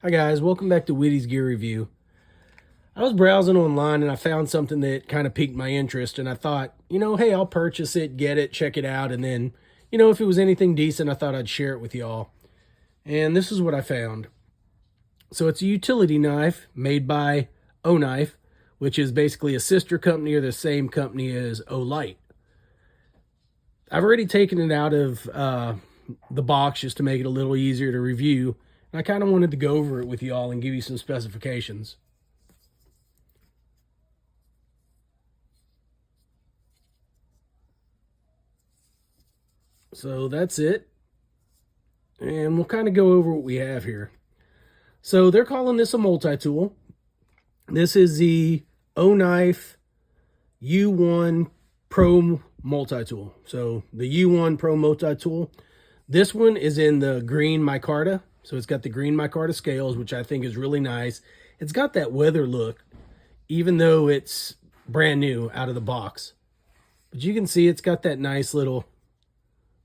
Hi guys, welcome back to Witty's Gear Review. I was browsing online and I found something that kind of piqued my interest, and I thought, hey, I'll purchase it, get it, check it out, and then, if it was anything decent, I thought I'd share it with y'all. And this is what I found. So it's a utility knife made by OKNIFE, which is basically a sister company or the same company as Olight. I've already taken it out of the box just to make it a little easier to review. And I kind of wanted to go over it with y'all and give you some specifications. So that's it. And we'll kind of go over what we have here. So they're calling this a multi-tool. This is the OKNIFE U1 Pro multi-tool. So the U1 Pro multi-tool. This one is in the green micarta. So it's got the green micarta scales, which I think is really nice. It's got that weather look, even though it's brand new out of the box. But you can see it's got that nice little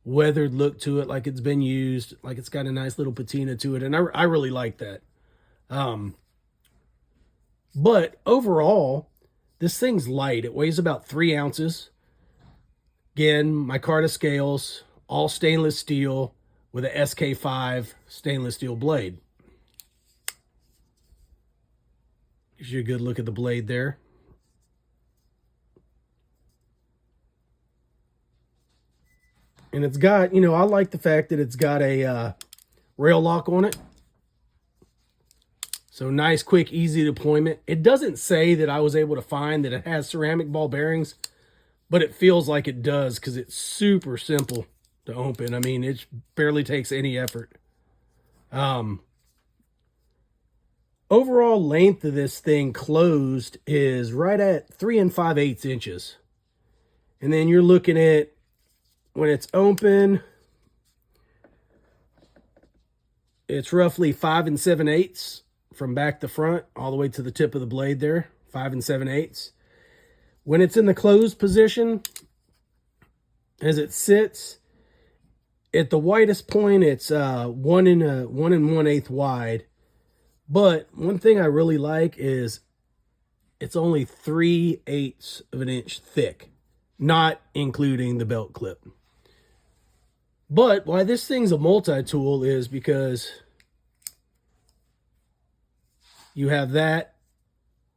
weathered look to it, like it's been used, like it's got a nice little patina to it, and I really like that. But overall, this thing's light. It weighs about 3 ounces. Again, micarta scales, all stainless steel with a SK5 stainless steel blade. Gives you a good look at the blade there. And it's got, I like the fact that it's got a rail lock on it. So nice, quick, easy deployment. It doesn't say that I was able to find that it has ceramic ball bearings, but it feels like it does because it's super simple to open. I mean, it barely takes any effort. Overall length of this thing closed is right at 3 5/8 inches. And then you're looking at, when it's open, it's roughly 5 7/8 from back to front, all the way to the tip of the blade there, 5 7/8. When it's in the closed position, as it sits, at the widest point, it's 1 1/8 wide. But one thing I really like is it's only 3/8 of an inch thick, not including the belt clip. But why this thing's a multi-tool is because you have that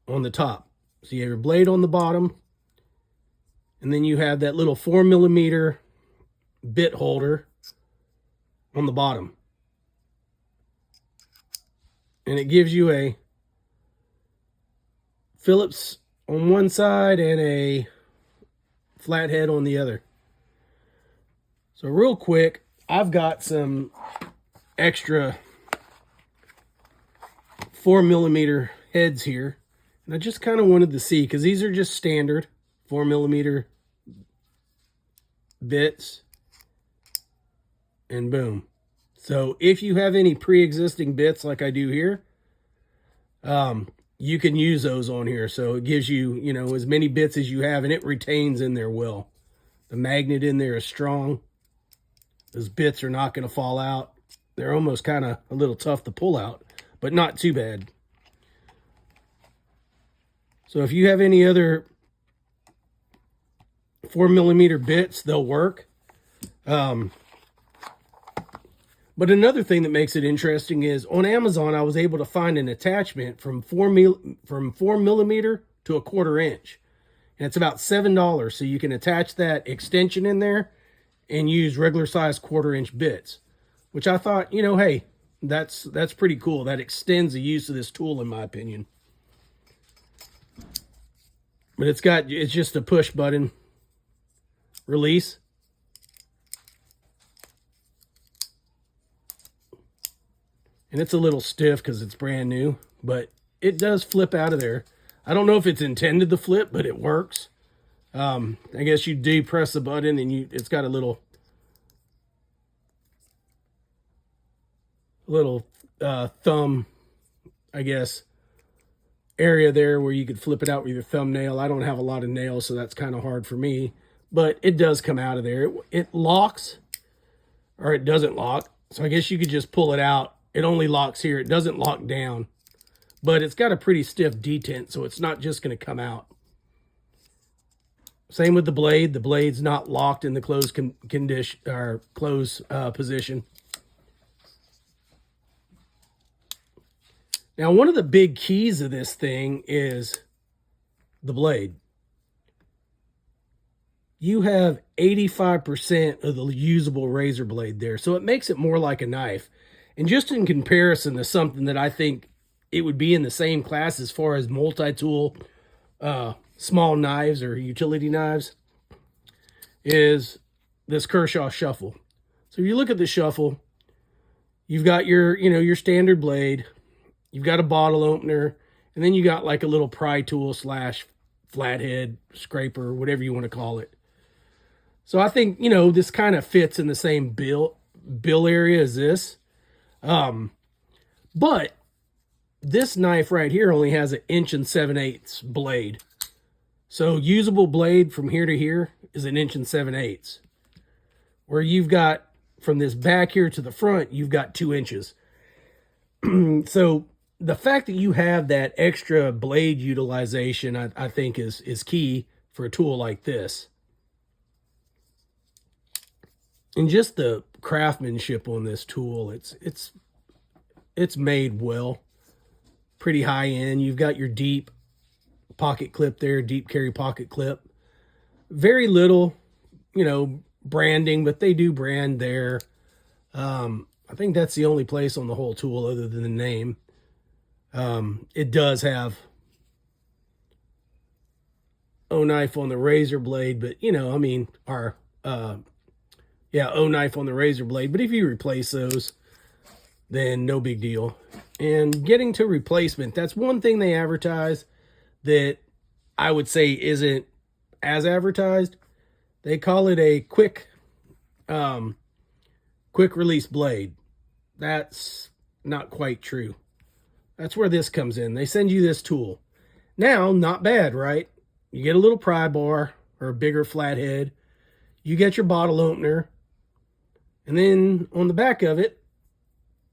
on the top. So you have your blade on the bottom, and then you have that little 4mm bit holder on the bottom. And it gives you a Phillips on one side and a flathead on the other. So real quick, I've got some extra 4mm heads here. And I just kind of wanted to see, because these are just standard 4mm bits. And boom. So if you have any pre-existing bits like I do here, you can use those on here. So it gives you, as many bits as you have, and it retains in there well. The magnet in there is strong. Those bits are not going to fall out. They're almost kind of a little tough to pull out, but not too bad. So if you have any other 4mm bits, they'll work. But another thing that makes it interesting is on Amazon, I was able to find an attachment from 4mm to 1/4 inch. And it's about $7. So you can attach that extension in there and use regular size 1/4 inch bits, which I thought, hey, that's pretty cool. That extends the use of this tool, in my opinion. But it's just a push button release. And it's a little stiff because it's brand new, but it does flip out of there. I don't know if it's intended to flip, but it works. I guess you depress the button and it's got a little thumb, I guess, area there where you could flip it out with your thumbnail. I don't have a lot of nails, so that's kind of hard for me, but it does come out of there. It locks, or it doesn't lock. So I guess you could just pull it out it only locks here. It doesn't lock down, but it's got a pretty stiff detent, so it's not just going to come out. Same with the blade. The blade's not locked in the closed condition or closed position. Now, one of the big keys of this thing is the blade. You have 85% of the usable razor blade there, so it makes it more like a knife. And just in comparison to something that I think it would be in the same class as far as multi-tool small knives or utility knives, is this Kershaw shuffle. So if you look at the shuffle, you've got your, your standard blade, you've got a bottle opener, and then you got like a little pry tool / flathead scraper, whatever you want to call it. So I think, this kind of fits in the same bill area as this. But this knife right here only has an 1 7/8" blade. So usable blade from here to here is an 1 7/8". Where you've got from this back here to the front, you've got 2 inches. So the fact that you have that extra blade utilization, I think is key for a tool like this. And just the craftsmanship on this tool, it's made well, pretty high end. You've got your deep pocket clip there, deep carry pocket clip. Very little, branding, but they do brand there. I think that's the only place on the whole tool other than the name. It does have OKNIFE on the razor blade, but OKNIFE on the razor blade. But if you replace those, then no big deal. And getting to replacement, that's one thing they advertise that I would say isn't as advertised. They call it a quick release blade. That's not quite true. That's where this comes in. They send you this tool. Now, not bad, right? You get a little pry bar or a bigger flathead. You get your bottle opener. And then on the back of it,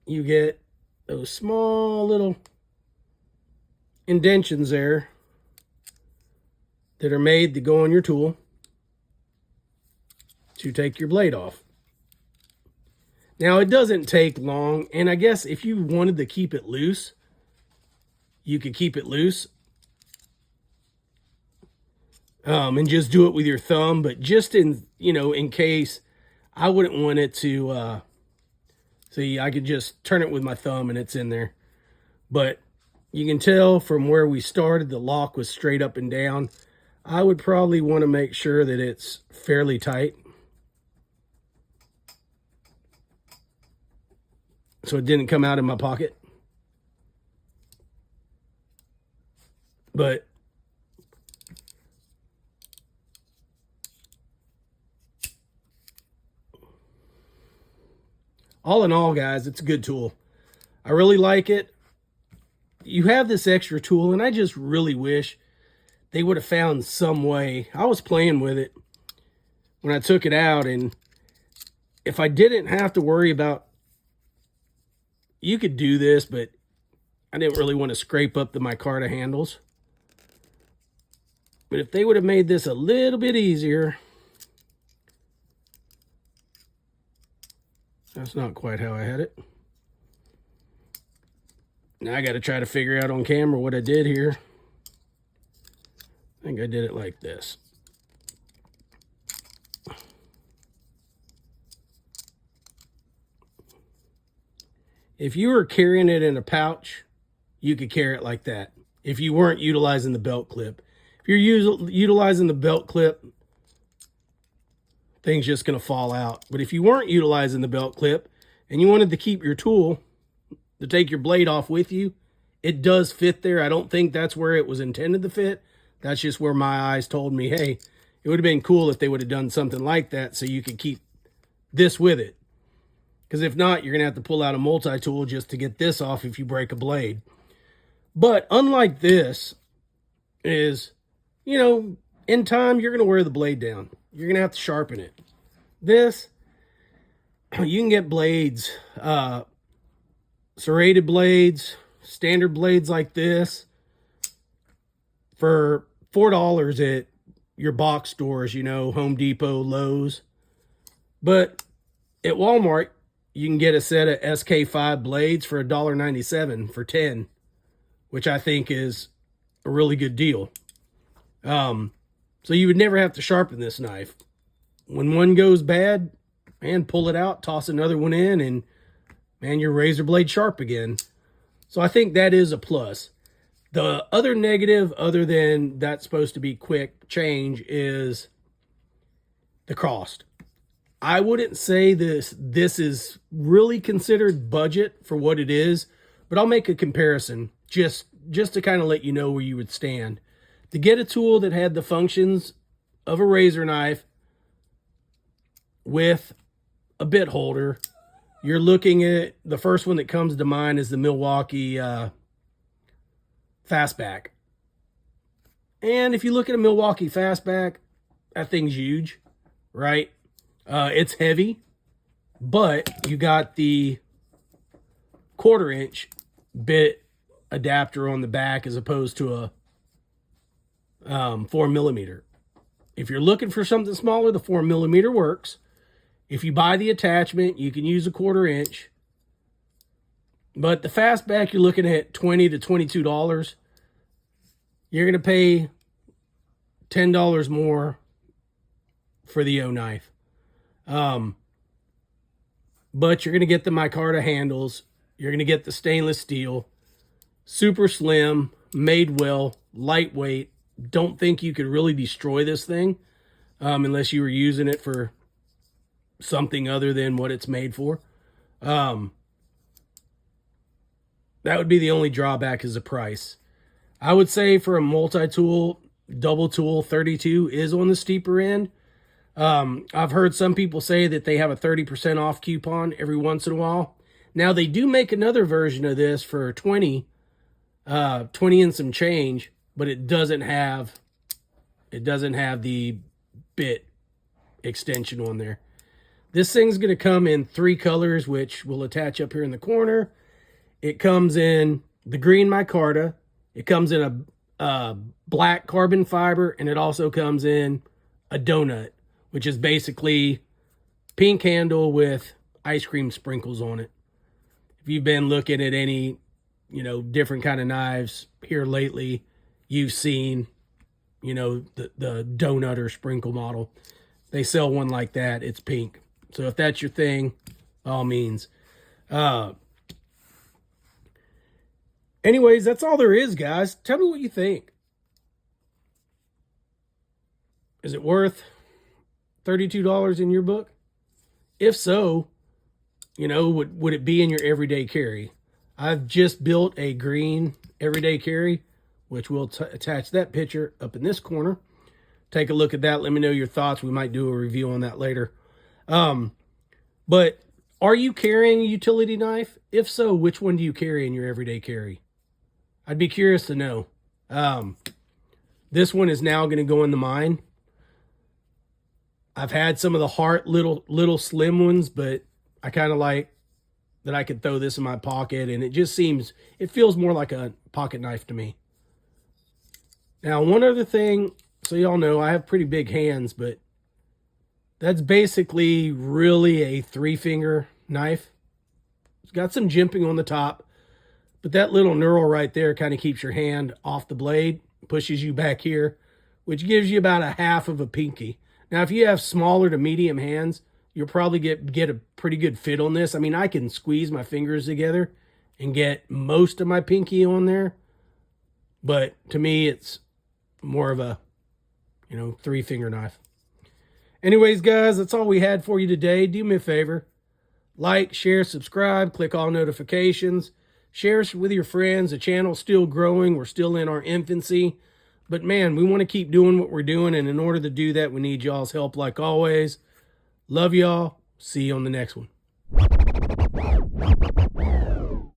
you get those small little indentions there that are made to go on your tool to take your blade off. Now, it doesn't take long, and I guess if you wanted to keep it loose, you could keep it loose and just do it with your thumb. But just in case, I wouldn't want it to see, I could just turn it with my thumb and it's in there. But you can tell from where we started, the lock was straight up and down. I would probably want to make sure that it's fairly tight, so it didn't come out in my pocket. But all in all, guys, it's a good tool. I really like it. You have this extra tool, and I just really wish they would have found some way. I was playing with it when I took it out, and if I didn't have to worry about, you could do this, but I didn't really want to scrape up the micarta handles. But if they would have made this a little bit easier. That's not quite how I had it. Now I got to try to figure out on camera what I did here. I think I did it like this. If you were carrying it in a pouch, you could carry it like that. If you weren't utilizing the belt clip. If you're utilizing the belt clip, thing's just going to fall out. But if you weren't utilizing the belt clip and you wanted to keep your tool to take your blade off with you, it does fit there. I don't think that's where it was intended to fit. That's just where my eyes told me, hey, it would have been cool if they would have done something like that so you could keep this with it. Because if not, you're going to have to pull out a multi-tool just to get this off if you break a blade. But unlike this is, in time, you're going to wear the blade down. You're going to have to sharpen it. This, you can get blades serrated blades, standard blades like this, for $4 at your box stores, you know, Home Depot, Lowe's. But at Walmart, you can get a set of SK5 blades for $1.97 for 10, which I think is a really good deal. So you would never have to sharpen this knife. When one goes bad, man, pull it out, toss another one in, and man, your razor blade sharp again. So I think that is a plus. The other negative, other than that's supposed to be quick change, is the cost. I wouldn't say this is really considered budget for what it is, but I'll make a comparison just to kind of let you know where you would stand. To get a tool that had the functions of a razor knife with a bit holder, you're looking at, the first one that comes to mind is the Milwaukee Fastback. And if you look at a Milwaukee Fastback, that thing's huge, right? It's heavy, but you got the 1/4 inch bit adapter on the back as opposed to a 4mm. If you're looking for something smaller, the 4mm works. If you buy the attachment, you can use a 1/4 inch. But the Fastback, you're looking at $20 to $22. You're going to pay $10 more for the OKNIFE. But you're going to get the micarta handles. You're going to get the stainless steel. Super slim, made well, lightweight. Don't think you could really destroy this thing unless you were using it for something other than what it's made for. That would be the only drawback, is the price. I would say for a multi-tool, double tool, 32 is on the steeper end. I've heard some people say that they have a 30% off coupon every once in a while. Now they do make another version of this for 20 and some change, but it doesn't have the bit extension on there. This thing's going to come in 3 colors, which will attach up here in the corner. It comes in the green micarta. It comes in a black carbon fiber, and it also comes in a donut, which is basically pink handle with ice cream sprinkles on it. If you've been looking at any, you know, different kind of knives here lately, you've seen, you know, the donut or sprinkle model. They sell one like that. It's pink. So if that's your thing, by all means. Anyways, that's all there is, guys. Tell me what you think. Is it worth $32 in your book? If so, you know, would it be in your everyday carry? I've just built a green everyday carry, which we'll attach that picture up in this corner. Take a look at that. Let me know your thoughts. We might do a review on that later. But are you carrying a utility knife? If so, which one do you carry in your everyday carry? I'd be curious to know. This one is now going to go in the mine. I've had some of the Hart little slim ones, but I kind of like that I could throw this in my pocket, and it feels more like a pocket knife to me. Now, one other thing, so y'all know I have pretty big hands, but that's basically really a 3-finger knife. It's got some jimping on the top, but that little knurl right there kind of keeps your hand off the blade, pushes you back here, which gives you about a half of a pinky. Now, if you have smaller to medium hands, you'll probably get a pretty good fit on this. I mean, I can squeeze my fingers together and get most of my pinky on there, but to me, it's more of a, 3-finger knife. Anyways, guys, that's all we had for you today. Do me a favor. Like, share, subscribe, click all notifications. Share us with your friends. The channel's still growing. We're still in our infancy. But, man, we want to keep doing what we're doing. And in order to do that, we need y'all's help like always. Love y'all. See you on the next one.